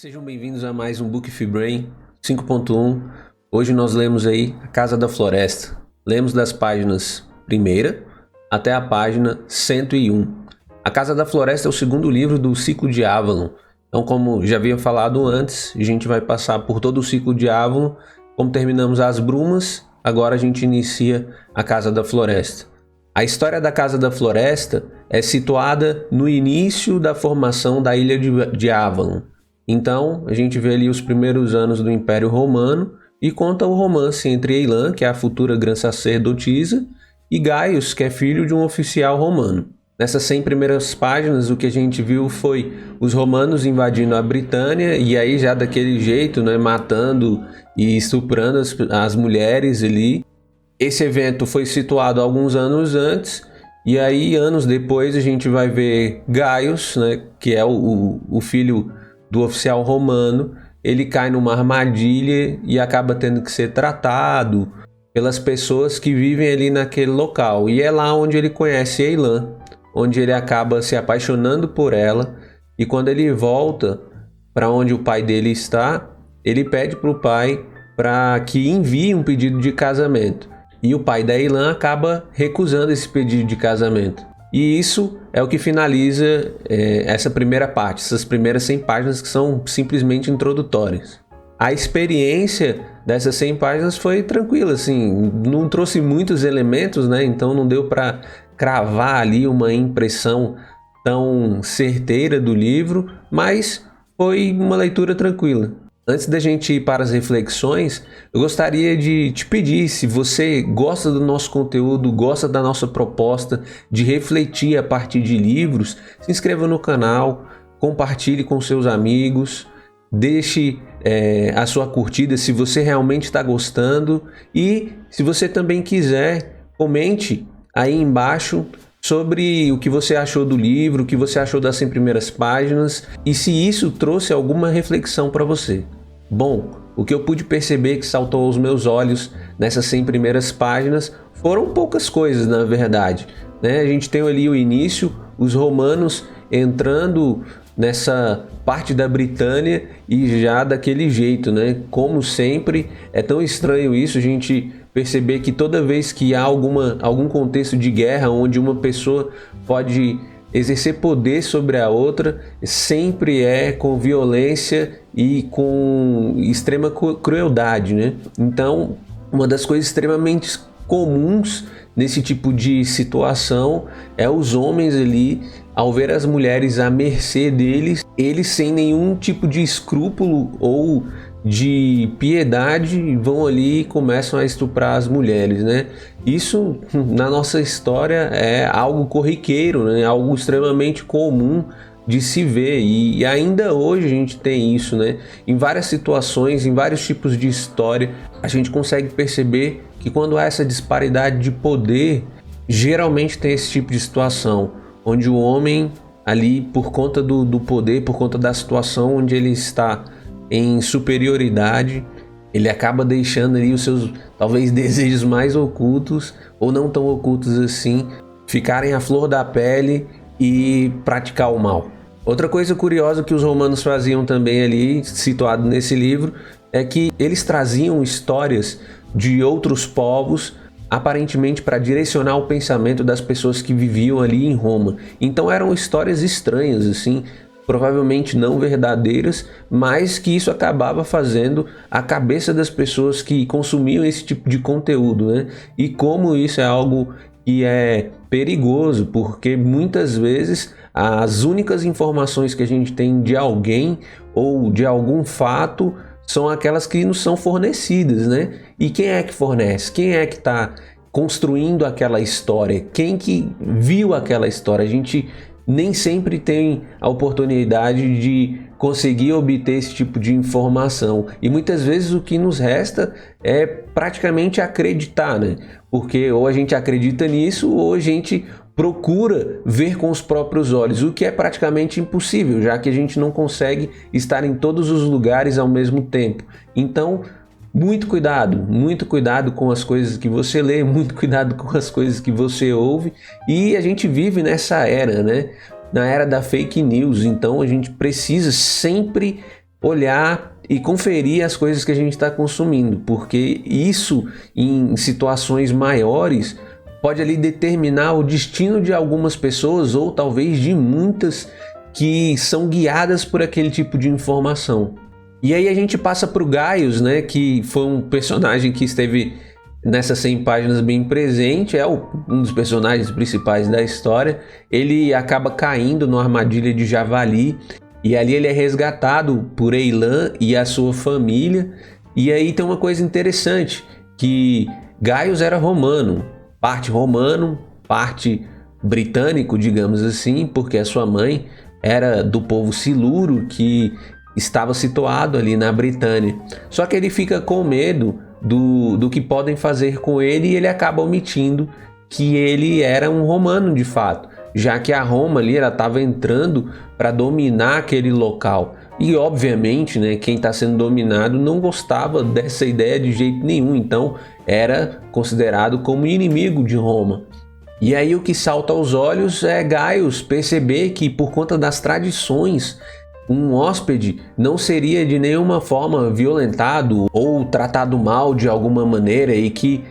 Sejam bem-vindos a mais um Book Free Brain 5.1. Hoje nós lemos aí A Casa da Floresta. Lemos das páginas 1ª até a página 101. A Casa da Floresta é o segundo livro do ciclo de Avalon. Então, como já havia falado antes, a gente vai passar por todo o ciclo de Avalon. Como terminamos as Brumas, agora a gente inicia A Casa da Floresta. A história da Casa da Floresta é situada no início da formação da Ilha de Avalon. Então, a gente vê ali os primeiros anos do Império Romano e conta o romance entre Eilã, que é a futura grã-sacerdotisa, e Gaius, que é filho de um oficial romano. Nessas 100 primeiras páginas, o que a gente viu foi os romanos invadindo a Britânia e aí já daquele jeito, né, matando e estuprando as mulheres ali. Esse evento foi situado alguns anos antes e aí anos depois a gente vai ver Gaius, né, que é o filho do oficial romano. Ele cai numa armadilha e acaba tendo que ser tratado pelas pessoas que vivem ali naquele local. E é lá onde ele conhece Eilã, onde ele acaba se apaixonando por ela. E quando ele volta para onde o pai dele está, ele pede para o pai para que envie um pedido de casamento. E o pai da Eilã acaba recusando esse pedido de casamento. E isso é o que finaliza essa primeira parte, essas primeiras 100 páginas que são simplesmente introdutórias. A experiência dessas 100 páginas foi tranquila, assim, não trouxe muitos elementos, né? Então não deu para cravar ali uma impressão tão certeira do livro, mas foi uma leitura tranquila. Antes da gente ir para as reflexões, eu gostaria de te pedir, se você gosta do nosso conteúdo, gosta da nossa proposta de refletir a partir de livros, se inscreva no canal, compartilhe com seus amigos, deixe a sua curtida se você realmente está gostando e se você também quiser, comente aí embaixo sobre o que você achou do livro, o que você achou das 100 primeiras páginas e se isso trouxe alguma reflexão para você. Bom, o que eu pude perceber que saltou aos meus olhos nessas 100 primeiras páginas foram poucas coisas, na verdade, né? A gente tem ali o início, os romanos entrando nessa parte da Britânia e já daquele jeito, né? Como sempre, é tão estranho isso, a gente perceber que toda vez que há algum contexto de guerra onde uma pessoa pode exercer poder sobre a outra, sempre é com violência e com extrema crueldade, né? Então, uma das coisas extremamente comuns nesse tipo de situação é os homens ali, ao ver as mulheres à mercê deles, eles sem nenhum tipo de escrúpulo ou de piedade vão ali e começam a estuprar as mulheres, né? Isso na nossa história é algo corriqueiro, né? Algo extremamente comum de se ver e ainda hoje a gente tem isso, né? Em várias situações, em vários tipos de história, a gente consegue perceber que quando há essa disparidade de poder, geralmente tem esse tipo de situação, onde o homem ali, por conta do poder, por conta da situação onde ele está em superioridade, ele acaba deixando ali os seus, talvez, desejos mais ocultos, ou não tão ocultos assim, ficarem à flor da pele e praticar o mal. Outra coisa curiosa que os romanos faziam também ali, situado nesse livro, é que eles traziam histórias de outros povos, aparentemente para direcionar o pensamento das pessoas que viviam ali em Roma. Então eram histórias estranhas, assim, provavelmente não verdadeiras, mas que isso acabava fazendo a cabeça das pessoas que consumiam esse tipo de conteúdo, né? E como isso é algo que é perigoso, porque muitas vezes as únicas informações que a gente tem de alguém ou de algum fato são aquelas que nos são fornecidas, né? E quem é que fornece? Quem é que está construindo aquela história? Quem que viu aquela história? A gente nem sempre tem a oportunidade de conseguir obter esse tipo de informação. E muitas vezes o que nos resta é praticamente acreditar, né? Porque ou a gente acredita nisso ou a gente procura ver com os próprios olhos, o que é praticamente impossível, já que a gente não consegue estar em todos os lugares ao mesmo tempo. Então, muito cuidado com as coisas que você lê, muito cuidado com as coisas que você ouve. E a gente vive nessa era, né? Na era da fake news, então a gente precisa sempre olhar e conferir as coisas que a gente está consumindo, porque isso em situações maiores pode ali determinar o destino de algumas pessoas ou talvez de muitas que são guiadas por aquele tipo de informação. E aí a gente passa para o Gaius, né, que foi um personagem que esteve nessas 100 páginas bem presente, um dos personagens principais da história. Ele acaba caindo numa armadilha de javali e ali ele é resgatado por Eilã e a sua família. E aí tem uma coisa interessante, que Gaius era romano, parte britânico, digamos assim, porque a sua mãe era do povo siluro, que estava situado ali na Britânia. Só que ele fica com medo do que podem fazer com ele e ele acaba omitindo que ele era um romano de fato, já que a Roma ali estava entrando para dominar aquele local. E obviamente, né, quem está sendo dominado não gostava dessa ideia de jeito nenhum, então era considerado como inimigo de Roma. E aí o que salta aos olhos é Gaius perceber que, por conta das tradições, um hóspede não seria de nenhuma forma violentado ou tratado mal de alguma maneira, e que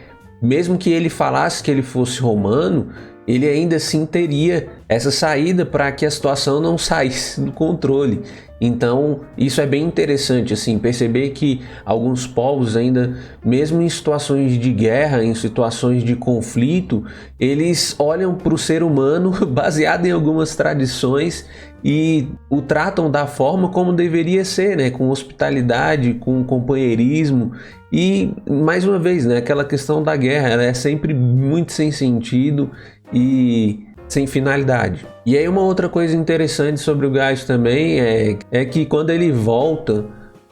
mesmo que ele falasse que ele fosse romano, ele ainda assim teria essa saída para que a situação não saísse do controle. Então isso é bem interessante, assim, perceber que alguns povos ainda, mesmo em situações de guerra, em situações de conflito, eles olham para o ser humano baseado em algumas tradições e o tratam da forma como deveria ser, né? Com hospitalidade, com companheirismo. E mais uma vez, né, aquela questão da guerra, ela é sempre muito sem sentido e sem finalidade. E aí uma outra coisa interessante sobre o Gaius também é que quando ele volta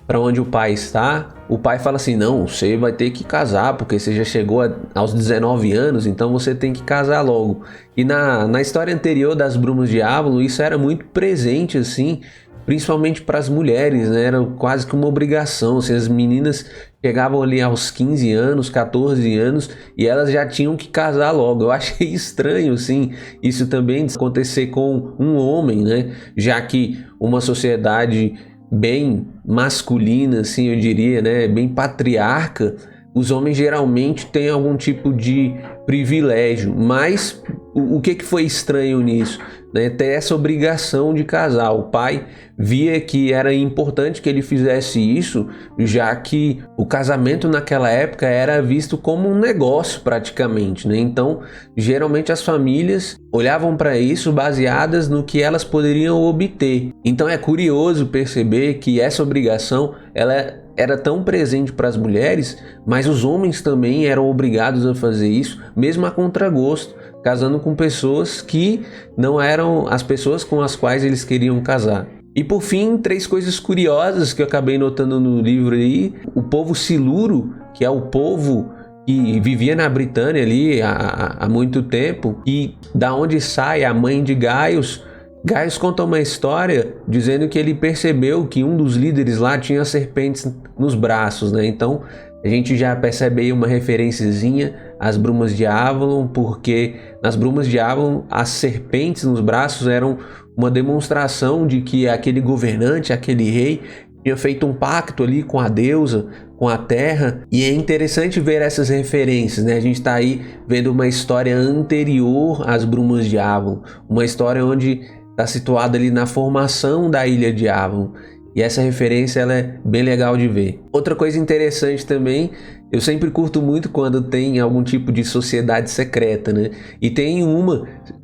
para onde o pai está, o pai fala assim: não, você vai ter que casar porque você já chegou aos 19 anos, então você tem que casar logo. E na história anterior das Brumas de Ávalo, isso era muito presente, assim, principalmente para as mulheres, né? Era quase que uma obrigação, assim, as meninas chegavam ali aos 15 anos, 14 anos e elas já tinham que casar logo. Eu achei estranho, assim, isso também acontecer com um homem, né? Já que uma sociedade bem masculina, assim, eu diria, né? Bem patriarca, os homens geralmente têm algum tipo de privilégio, mas o que foi estranho nisso? Né? Ter essa obrigação de casar. O pai via que era importante que ele fizesse isso, já que o casamento naquela época era visto como um negócio praticamente, né? Então, geralmente as famílias olhavam para isso baseadas no que elas poderiam obter. Então é curioso perceber que essa obrigação, ela era tão presente para as mulheres, mas os homens também eram obrigados a fazer isso, mesmo a contragosto, casando com pessoas que não eram as pessoas com as quais eles queriam casar. E por fim, 3 coisas curiosas que eu acabei notando no livro aí. O povo siluro, que é o povo que vivia na Britânia ali há muito tempo, e da onde sai a mãe de Gaius. Gaius conta uma história dizendo que ele percebeu que um dos líderes lá tinha serpentes nos braços, né? Então a gente já percebe aí uma referenciazinha às Brumas de Avalon, porque nas Brumas de Avalon as serpentes nos braços eram uma demonstração de que aquele governante, aquele rei, tinha feito um pacto ali com a deusa, com a terra. E é interessante ver essas referências, né? A gente está aí vendo uma história anterior às Brumas de Avalon, uma história onde está situada ali na formação da ilha de Avalon. E essa referência ela é bem legal de ver. Outra coisa interessante também, eu sempre curto muito quando tem algum tipo de sociedade secreta, né? E tem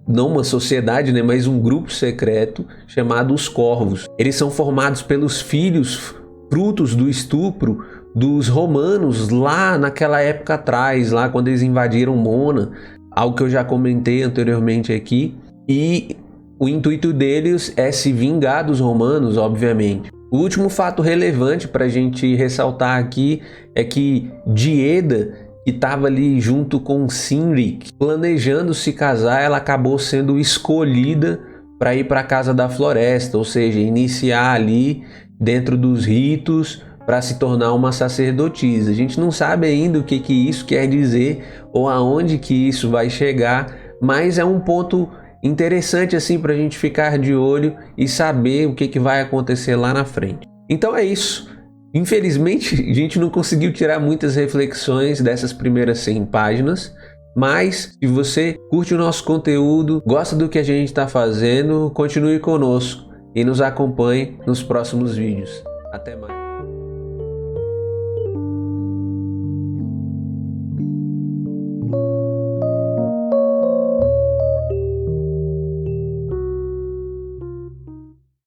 não uma sociedade, né, mas um grupo secreto chamado os Corvos. Eles são formados pelos filhos, frutos do estupro dos romanos lá naquela época atrás, lá quando eles invadiram Mona, algo que eu já comentei anteriormente aqui. E o intuito deles é se vingar dos romanos, obviamente. O último fato relevante para a gente ressaltar aqui é que Dieda, que estava ali junto com Cynric, planejando se casar, ela acabou sendo escolhida para ir para a Casa da Floresta, ou seja, iniciar ali dentro dos ritos para se tornar uma sacerdotisa. A gente não sabe ainda o que isso quer dizer ou aonde que isso vai chegar, mas é um ponto interessante assim para a gente ficar de olho e saber o que vai acontecer lá na frente. Então é isso. Infelizmente, a gente não conseguiu tirar muitas reflexões dessas primeiras 100 páginas, mas se você curte o nosso conteúdo, gosta do que a gente está fazendo, continue conosco e nos acompanhe nos próximos vídeos. Até mais.